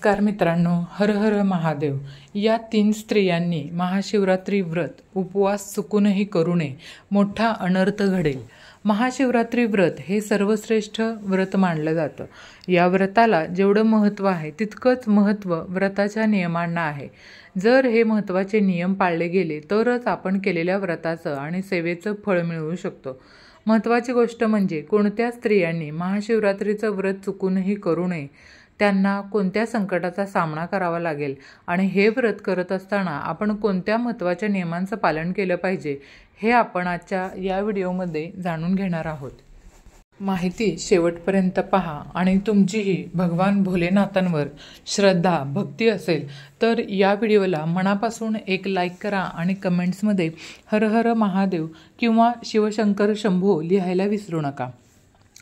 नमस्कार मित्रांनो, हर हर महादेव. या 3 स्त्रियांनी महाशिवरात्री व्रत उपवास चुकूनही करू नये, मोठा अनर्थ घडेल. महाशिवरात्री व्रत हे सर्वश्रेष्ठ व्रत मानलं जातं. या व्रताला जेवढं महत्त्व आहे तितकंच महत्त्व व्रताच्या नियमांना आहे. जर हे महत्त्वाचे नियम पाळले गेले तरच आपण केलेल्या व्रताचं आणि सेवेचं फळ मिळवू शकतो. महत्त्वाची गोष्ट म्हणजे कोणत्या स्त्रियांनी महाशिवरात्रीचं व्रत चुकूनही करू नये, त्यांना कोणत्या संकटाचा सामना करावा लागेल आणि हे व्रत करत असताना आपण कोणत्या महत्त्वाच्या नियमांचं पालन केलं पाहिजे हे आपण आजच्या या व्हिडिओमध्ये जाणून घेणार आहोत. माहिती शेवटपर्यंत पहा आणि तुमचीही भगवान भोलेनाथांवर श्रद्धा भक्ती असेल तर या व्हिडिओला मनापासून एक लाईक करा आणि कमेंट्समध्ये हर हर महादेव किंवा शिवशंकर शंभो लिहायला विसरू नका.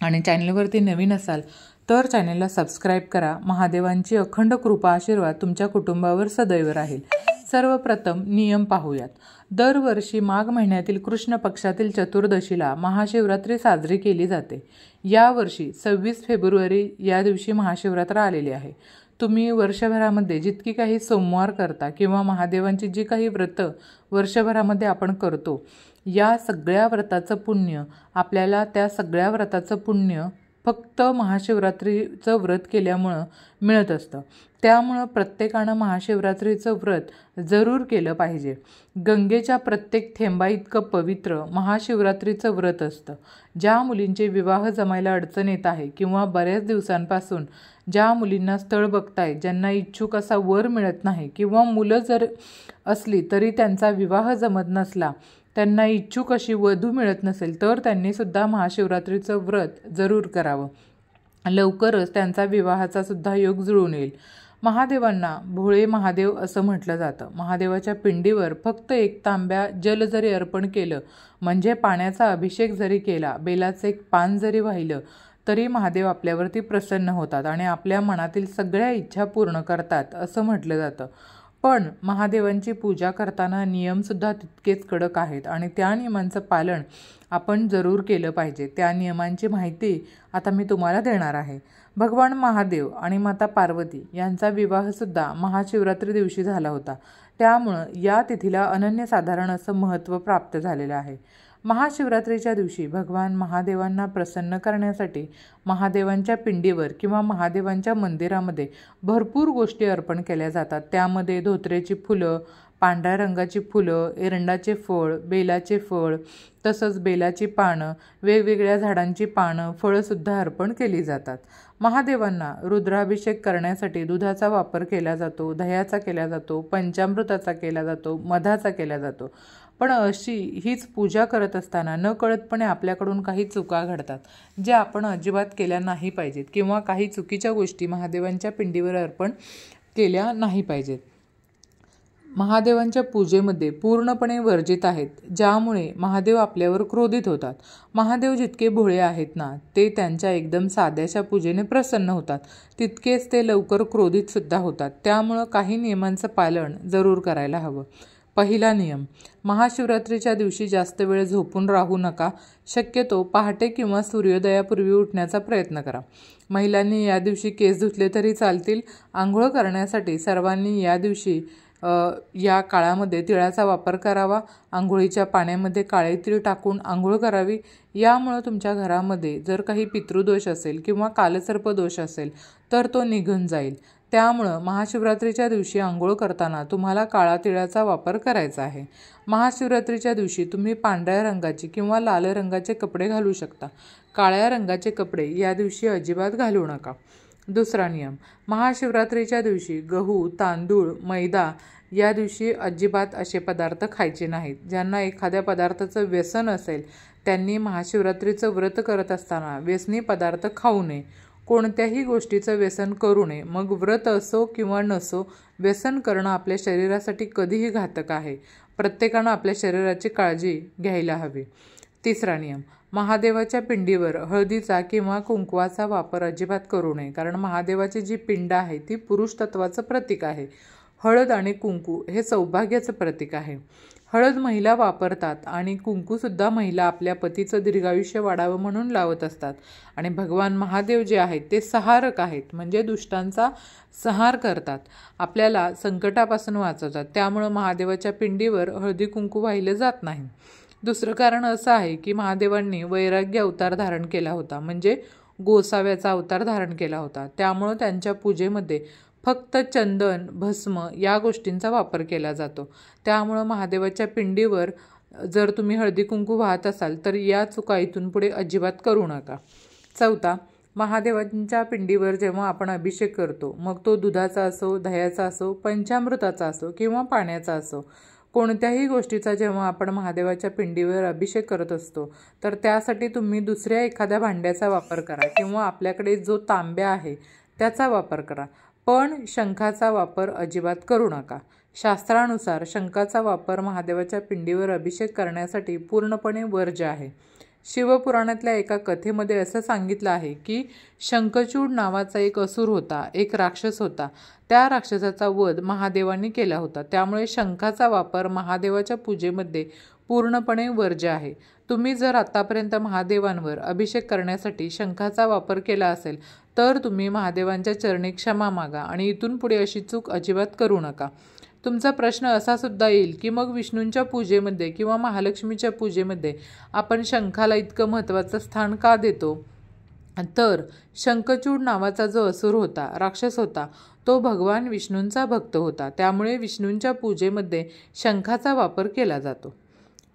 आणि चॅनलवरती नवीन असाल तर चॅनलला सबस्क्राईब करा. महादेवांची अखंड कृपा आशीर्वाद तुमच्या कुटुंबावर सदैव राहील. सर्वप्रथम नियम पाहूयात. दरवर्षी माघ महिन्यातील कृष्ण पक्षातील चतुर्दशीला महाशिवरात्री साजरी केली जाते. यावर्षी 26 फेब्रुवारी या दिवशी महाशिवरात्र आलेली आहे. तुम्ही वर्षभरामध्ये जितकी काही सोमवार करता किंवा महादेवांची जी काही व्रतं वर्षभरामध्ये आपण करतो, या सगळ्या व्रताचं पुण्य आपल्याला त्या सगळ्या व्रताचं पुण्य फक्त महाशिवरात्रीचं व्रत केल्यामुळं मिळत असतं. त्यामुळं प्रत्येकानं महाशिवरात्रीचं व्रत जरूर केलं पाहिजे. गंगेच्या प्रत्येक थेंबाइतकं पवित्र महाशिवरात्रीचं व्रत असतं. ज्या मुलींचे विवाह जमायला अडचण येत आहे किंवा बऱ्याच दिवसांपासून ज्या मुलींना स्थळ बघताय, ज्यांना इच्छुक असा वर मिळत नाही किंवा मुलं जर असली तरी त्यांचा विवाह जमत नसला, त्यांना इच्छुक अशी वधू मिळत नसेल तर त्यांनीसुद्धा महाशिवरात्रीचं व्रत जरूर करावं. लवकरच त्यांचा विवाहाचा सुद्धा योग जुळून येईल. महादेवांना भोळे महादेव असं म्हटलं जातं. महादेवाच्या पिंडीवर फक्त 1 तांब्या जल जरी अर्पण केलं, म्हणजे पाण्याचा अभिषेक जरी केला, बेलाचं 1 पान जरी वाहिलं तरी महादेव आपल्यावरती प्रसन्न होतात आणि आपल्या मनातील सगळ्या इच्छा पूर्ण करतात असं म्हटलं जातं. पण महादेवांची पूजा करताना नियमसुद्धा तितकेच कडक आहेत आणि त्या नियमांचं पालन आपण जरूर केलं पाहिजे. त्या नियमांची माहिती आता मी तुम्हाला देणार आहे. भगवान महादेव आणि माता पार्वती यांचा विवाहसुद्धा महाशिवरात्री दिवशी झाला होता. त्यामुळं या तिथीला अनन्यसाधारण असं महत्त्व प्राप्त झालेलं आहे. महाशिवरात्रीच्या दिवशी भगवान महादेवांना प्रसन्न करण्यासाठी महादेवांच्या पिंडीवर किंवा महादेवांच्या मंदिरामध्ये भरपूर गोष्टी अर्पण केल्या जातात. त्यामध्ये धोत्रेची फुलं, पांढऱ्या रंगाची फुलं, एरंडाचे फळ, बेलाचे फळ, तसंच बेलाची पानं, वेगवेगळ्या झाडांची पानं, फळंसुद्धा अर्पण केली जातात. महादेवांना रुद्राभिषेक करण्यासाठी दुधाचा वापर केला जातो, दह्याचा केला जातो, पंचामृताचा केला जातो, मधाचा केला जातो. पण अशी हीच पूजा करत असताना नकळतपणे आपल्याकडून काही चुका घडतात ज्या आपण अजिबात केल्या नाही पाहिजेत किंवा काही चुकीच्या गोष्टी महादेवांच्या पिंडीवर अर्पण केल्या नाही पाहिजेत. महादेवांच्या पूजेमध्ये पूर्णपणे वर्जित आहेत, ज्यामुळे महादेव आपल्यावर क्रोधित होतात. महादेव जितके भोळे आहेत ना, ते त्यांच्या एकदम साध्याशा पूजेने प्रसन्न होतात, तितकेच ते लवकर क्रोधितसुद्धा होतात. त्यामुळं काही नियमांचं पालन जरूर करायला हवं. पहिला नियम, महाशिवरात्रीच्या दिवशी जास्त वेळ झोपून राहू नका. शक्यतो पहाटे किंवा सूर्योदयापूर्वी उठण्याचा प्रयत्न करा. महिलांनी या दिवशी केस धुतले तरी चालतील. आंघोळ करण्यासाठी सर्वांनी या दिवशी या काळामध्ये तिळाचा वापर करावा. आंघोळीच्या पाण्यामध्ये काळे तीळ टाकून आंघोळ करावी. यामुळं तुमच्या घरामध्ये जर काही पितृदोष असेल किंवा कालसर्पदोष असेल तर तो निघून जाईल. त्यामुळं महाशिवरात्रीच्या दिवशी आंघोळ करताना तुम्हाला काळा तिळाचा वापर करायचा आहे. महाशिवरात्रीच्या दिवशी तुम्ही पांढऱ्या रंगाचे किंवा लाल रंगाचे कपडे घालू शकता. काळ्या रंगाचे कपडे या दिवशी अजिबात घालू नका. दुसरा नियम, महाशिवरात्रीच्या दिवशी गहू, तांदूळ, मैदा या दिवशी अजिबात असे पदार्थ खायचे नाहीत. ज्यांना एखाद्या पदार्थाचं व्यसन असेल त्यांनी महाशिवरात्रीचं व्रत करत असताना व्यसनी पदार्थ खाऊ नये. कोणत्याही गोष्टीचं व्यसन करू नये. मग व्रत असो किंवा नसो, व्यसन करणं आपल्या शरीरासाठी कधीही घातक आहे. प्रत्येकानं आपल्या शरीराची काळजी घ्यायला हवी. तिसरा नियम, महादेवाच्या पिंडीवर हळदीचा किंवा कुंकवाचा वापर अजिबात करू नये, कारण महादेवाची जी पिंड आहे ती पुरुष तत्वाचं प्रतीक आहे. हळद आणि कुंकू हे सौभाग्याचं प्रतीक आहे. हळद महिला वापरतात आणि कुंकूसुद्धा महिला आपल्या पतीचं दीर्घायुष्य वाढावं म्हणून लावत असतात. आणि भगवान महादेव जे आहेत ते संहारक आहेत, म्हणजे दुष्टांचा संहार करतात, आपल्याला संकटापासून वाचवतात. त्यामुळं महादेवाच्या पिंडीवर हळदी कुंकू वाहिलं जात नाही. दुसरं कारण असं आहे की महादेवांनी वैराग्य अवतार धारण केला होता, म्हणजे गोसाव्याचा अवतार धारण केला होता. त्यामुळं त्यांच्या पूजेमध्ये फक्त चंदन, भस्म या गोष्टींचा वापर केला जातो. त्यामुळं महादेवाच्या पिंडीवर जर तुम्ही हळदी कुंकू वाहत असाल तर या चुका इथून पुढे अजिबात करू नका. चौथा, महादेवांच्या पिंडीवर जेव्हा आपण अभिषेक करतो, मग तो दुधाचा असो, दह्याचा असो, पंचामृताचा असो किंवा पाण्याचा असो, कोणत्याही गोष्टीचा जेव्हा आपण महादेवाच्या पिंडीवर अभिषेक करत असतो तर त्यासाठी तुम्ही दुसऱ्या एखाद्या भांड्याचा वापर करा किंवा आपल्याकडे जो तांब्या आहे त्याचा वापर करा, पण शंखाचा वापर अजिबात करू नका. शास्त्रानुसार शंखाचा वापर महादेवाच्या पिंडीवर अभिषेक करण्यासाठी पूर्णपणे वर्ज्य आहे. शिवपुराणातल्या एका कथेमध्ये असं सांगितलं आहे की शंखचूड नावाचा एक असुर होता, एक राक्षस होता. त्या राक्षसाचा वध महादेवांनी केला होता. त्यामुळे शंखाचा वापर महादेवाच्या पूजेमध्ये पूर्णपणे वर्ज्य आहे. तुम्ही जर आतापर्यंत महादेवांवर अभिषेक करण्यासाठी शंखाचा वापर केला असेल तर तुम्ही महादेवांच्या चरणी क्षमा मागा आणि इथून पुढे अशी चूक अजिबात करू नका. तुमचा प्रश्न असा सुद्धा येईल की मग विष्णूंच्या पूजेमध्ये किंवा महालक्ष्मीच्या पूजेमध्ये आपण शंखाला इतकं महत्त्वाचं स्थान का देतो? तर शंखचूड नावाचा जो असुर होता, राक्षस होता, तो भगवान विष्णूंचा भक्त होता. त्यामुळे विष्णूंच्या पूजेमध्ये शंखाचा वापर केला जातो.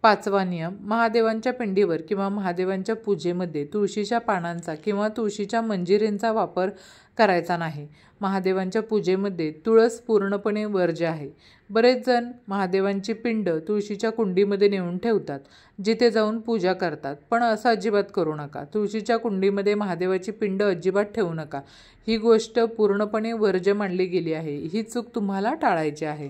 पाचवा नियम, महादेवांच्या पिंडीवर किंवा महादेवांच्या पूजेमध्ये तुळशीच्या पानांचा किंवा तुळशीच्या मंजिरींचा वापर करायचा नाही. महादेवांच्या पूजेमध्ये तुळस पूर्णपणे वर्ज्य आहे. बरेच जण महादेवांची पिंड तुळशीच्या कुंडीमध्ये नेऊन ठेवतात, जिथे जाऊन पूजा करतात, पण असं अजिबात करू नका. तुळशीच्या कुंडीमध्ये महादेवाची पिंड अजिबात ठेवू नका. ही गोष्ट पूर्णपणे वर्ज्य मानली गेली आहे. ही चूक तुम्हाला टाळायची आहे.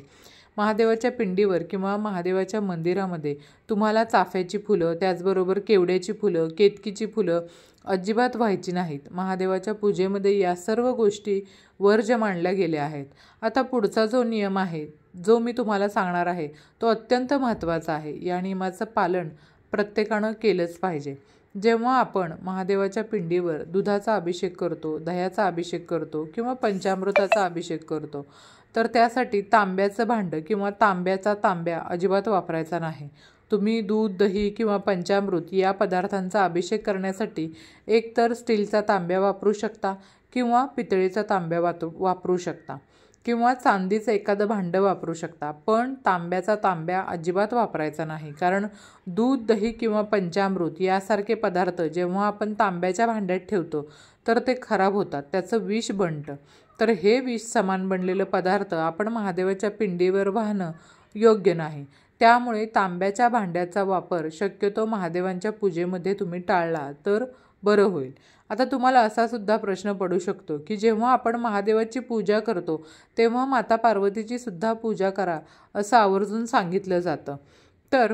महादेवाच्या पिंडीवर किंवा महादेवाच्या मंदिरामध्ये तुम्हाला चाफ्याची फुलं, त्याचबरोबर केवड्याची फुलं, केतकीची फुलं अजिबात व्हायची नाहीत. महादेवाच्या पूजेमध्ये या सर्व गोष्टी वर्ज्य मानल्या गेल्या आहेत. आता पुढचा जो नियम आहे, जो मी तुम्हाला सांगणार आहे, तो अत्यंत महत्त्वाचा आहे. या नियमाचं पालन प्रत्येकानं केलंच पाहिजे. जेव्हा आपण महादेवाच्या पिंडीवर दुधाचा अभिषेक करतो, दह्याचा अभिषेक करतो किंवा पंचामृताचा अभिषेक करतो तर त्यासाठी तांब्याचं भांडं किंवा तांब्याचा तांब्या अजिबात वापरायचा नाही. तुम्ही दूध, दही किंवा पंचामृत या पदार्थांचा अभिषेक करण्यासाठी एकतर स्टीलचा तांब्या वापरू शकता किंवा पितळेचा तांब्या वापरू शकता किंवा चांदीचं एखादं भांडं वापरू शकता, पण तांब्याचा तांब्या अजिबात वापरायचा नाही. कारण दूध, दही किंवा पंचामृत यासारखे पदार्थ जेव्हा आपण तांब्याच्या भांड्यात ठेवतो तर ते खराब होतात, त्याचं विष बनतं. तर हे विष समान बनलेलं पदार्थ आपण महादेवाच्या पिंडीवर वाहणं योग्य नाही. त्यामुळे तांब्याच्या भांड्याचा वापर शक्यतो महादेवांच्या पूजेमध्ये तुम्ही टाळला तर बरं होईल. आता तुम्हाला असा सुद्धा प्रश्न पडू शकतो की जेव्हा आपण महादेवाची पूजा करतो तेव्हा माता पार्वतीची सुद्धा पूजा करा असं आवर्जून सांगितलं जातं. तर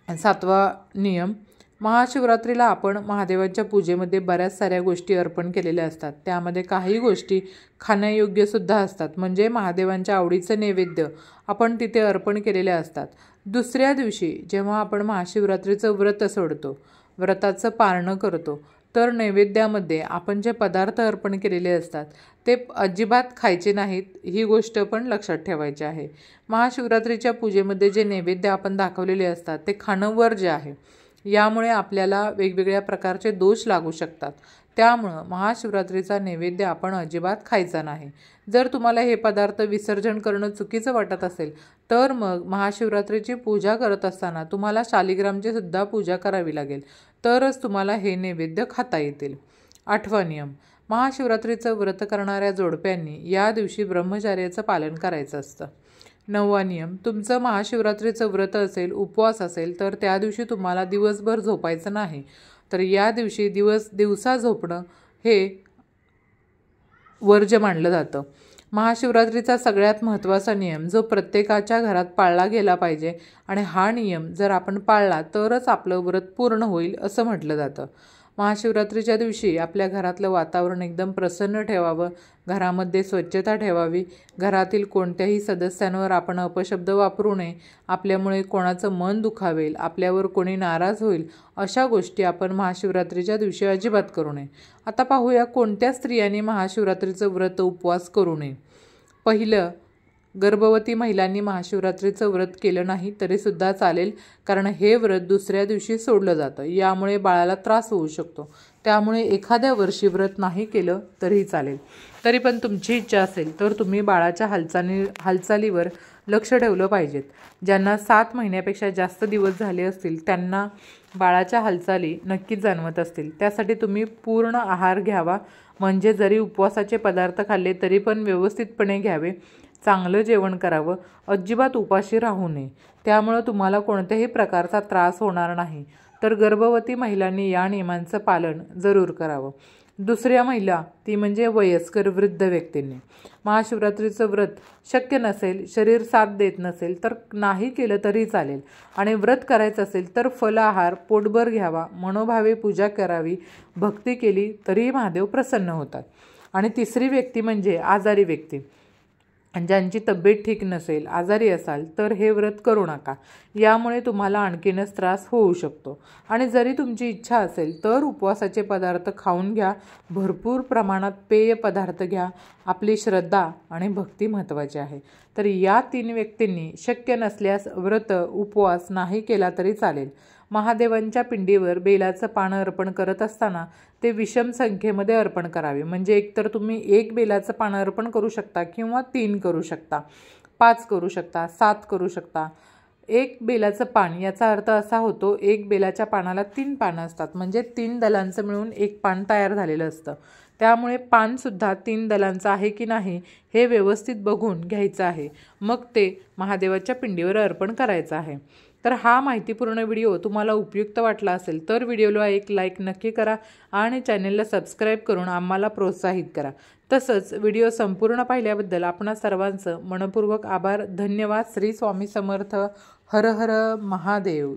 सातवा नियम, महाशिवरात्रीला आपण महादेवांच्या पूजेमध्ये बऱ्याच साऱ्या गोष्टी अर्पण केलेल्या असतात. त्यामध्ये काही गोष्टी खाण्यायोग्यसुद्धा असतात, म्हणजे महादेवांच्या आवडीचं नैवेद्य आपण तिथे अर्पण केलेल्या असतात. दुसऱ्या दिवशी जेव्हा आपण महाशिवरात्रीचं व्रत सोडतो, व्रताचं पारणं करतो, तर नैवेद्यामध्ये आपण जे पदार्थ अर्पण केलेले असतात ते अजिबात खायचे नाहीत. ही गोष्ट पण लक्षात ठेवायची आहे. महाशिवरात्रीच्या पूजेमध्ये जे नैवेद्य आपण दाखवलेले असतात ते खाणं वर्ज्य आहे. यामुळे आपल्याला वेगवेगळ्या प्रकारचे दोष लागू शकतात. त्यामुळं महाशिवरात्रीचा नैवेद्य आपण अजिबात खायचा नाही. जर तुम्हाला हे पदार्थ विसर्जन करणं चुकीचं वाटत असेल तर मग महाशिवरात्रीची पूजा करत असताना तुम्हाला शालिग्रामची सुद्धा पूजा करावी लागेल, तरच तुम्हाला हे नैवेद्य खाता येतील. आठवा नियम, महाशिवरात्रीचं व्रत करणाऱ्या जोडप्यांनी या दिवशी ब्रह्मचर्याचं पालन करायचं असतं. नववा नियम, तुमचं महाशिवरात्रीचं व्रत असेल, उपवास असेल तर त्या दिवशी तुम्हाला दिवसभर झोपायचं नाही. तर या दिवशी दिवसा झोपणं हे वर्ज्य मानलं जातं. महाशिवरात्रीचा सगळ्यात महत्त्वाचा नियम जो प्रत्येकाच्या घरात पाळला गेला पाहिजे आणि हा नियम जर आपण पाळला तरच आपलं व्रत पूर्ण होईल असं म्हटलं जातं. महाशिवरात्रीच्या दिवशी आपल्या घरातलं वातावरण एकदम प्रसन्न ठेवावं, घरामध्ये स्वच्छता ठेवावी, घरातील कोणत्याही सदस्यांवर आपण अपशब्द वापरू नये, आपल्यामुळे कोणाचं मन दुखावेल, आपल्यावर कोणी नाराज होईल, अशा गोष्टी आपण महाशिवरात्रीच्या दिवशी अजिबात करू नये. आता पाहूया कोणत्या स्त्रियांनी महाशिवरात्रीचं व्रत उपवास करू नये. पहिलं, गर्भवती महिलांनी महाशिवरात्रीचं व्रत केलं नाही तरीसुद्धा चालेल, कारण हे व्रत दुसऱ्या दिवशी सोडलं जातं. यामुळे बाळाला त्रास होऊ शकतो. त्यामुळे एखाद्या वर्षी व्रत नाही केलं तरीही चालेल. तरी पण तुमची इच्छा असेल तर तुम्ही बाळाच्या हालचालीवर लक्ष ठेवलं पाहिजेत. ज्यांना 7 महिन्यापेक्षा जास्त दिवस झाले असतील त्यांना बाळाच्या हालचाली नक्कीच जाणवत असतील. त्यासाठी तुम्ही पूर्ण आहार घ्यावा. म्हणजे जरी उपवासाचे पदार्थ खाल्ले तरी पण व्यवस्थितपणे घ्यावे. चांगलं जेवण करावं, अजिबात उपाशी राहू नये. त्यामुळं तुम्हाला कोणत्याही प्रकारचा त्रास होणार नाही. तर गर्भवती महिलांनी या नियमांचं पालन जरूर करावं. दुसऱ्या महिला, ती म्हणजे वयस्कर वृद्ध व्यक्तींनी. महाशिवरात्रीचं व्रत शक्य नसेल, शरीर साथ देत नसेल तर नाही केलं तरी चालेल. आणि व्रत करायचं असेल तर फलाहार पोटभर घ्यावा, मनोभावे पूजा करावी, भक्ती केली तरीही महादेव प्रसन्न होतात. आणि तिसरी व्यक्ती म्हणजे आजारी व्यक्ती. ज्यांची तब्येत ठीक नसेल, आजारी असाल तर हे व्रत करू नका. यामुळे तुम्हाला आणखीनच त्रास होऊ शकतो. आणि जरी तुमची इच्छा असेल तर उपवासाचे पदार्थ खाऊन घ्या, भरपूर प्रमाणात पेय पदार्थ घ्या. आपली श्रद्धा आणि भक्ती महत्त्वाची आहे. तर या 3 व्यक्तींनी शक्य नसल्यास व्रत उपवास नाही केला तरी चालेल. महादेवांच्या पिंडीवर बेलाचं पानं अर्पण करत असताना ते विषम संख्येमध्ये अर्पण करावे. म्हणजे एकतर तुम्ही 1 बेलाचं पानं अर्पण करू शकता किंवा 3 करू शकता, 5 करू शकता, 7 करू शकता. 1 बेलाचं पान याचा अर्थ असा होतो, 1 बेलाच्या पानाला 3 पानं असतात. म्हणजे 3 दलांचं मिळून 1 पान तयार झालेलं असतं. त्यामुळे पानसुद्धा 3 दलांचं आहे की नाही हे व्यवस्थित बघून घ्यायचं आहे. मग ते महादेवाच्या पिंडीवर अर्पण करायचं आहे. तर हा माहितीपूर्ण व्हिडिओ तुम्हाला उपयुक्त वाटला असेल तर व्हिडिओला एक लाईक नक्की करा आणि चॅनेलला सबस्क्राईब करून आम्हाला प्रोत्साहित करा. तसंच व्हिडिओ संपूर्ण पाहिल्याबद्दल आपणा सर्वांचं मनपूर्वक आभार. धन्यवाद. श्री स्वामी समर्थ. हर हर महादेव.